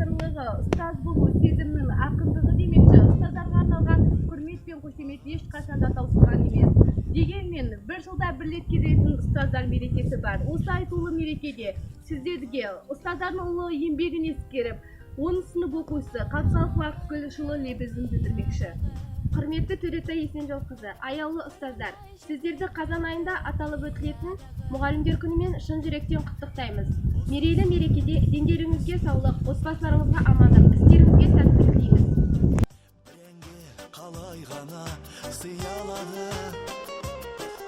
батырлығы, ұстаз болу сезімнің ақындығы демекші, ұстаздарға арналған құрмет пен қошемет ешқашан да таусылған емес. Дегенмен, бір жылда бір рет келетін ұстаздар мерекесі бар. Осы айтулы мерекеде сіздерге ұстаздардың ұлы еңбегін ескеріп, 10 сынып оқушысы Қапсалов Ақгүл лебізін білдірмекші. Құрметті Төретай Есенжолқызы, аяулы ұстаздар, сіздерді қазан айында аталып өтілетін мұғалімдер күнімен шын жүректен құттықтаймыз. Мерейлі мерекеде дендеріңізге саулық, отбасыларыңызға амандық, істеріңізге сәттілік тілейміз. Қалай ғана сыялады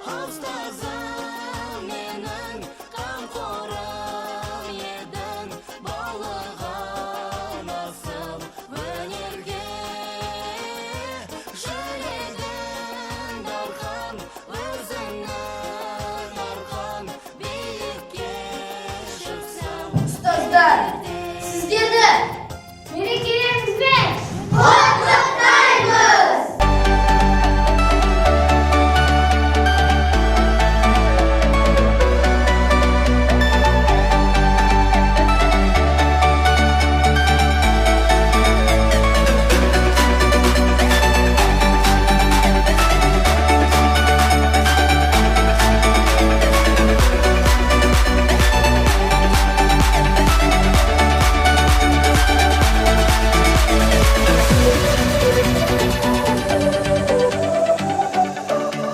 ұстазым менің қамқорым едің, баулыған асыл өнерге жүрегім дархан, өзіңнің арқан биікке шықсам. Ұстаздар, сіздерді мерекелеріңізбен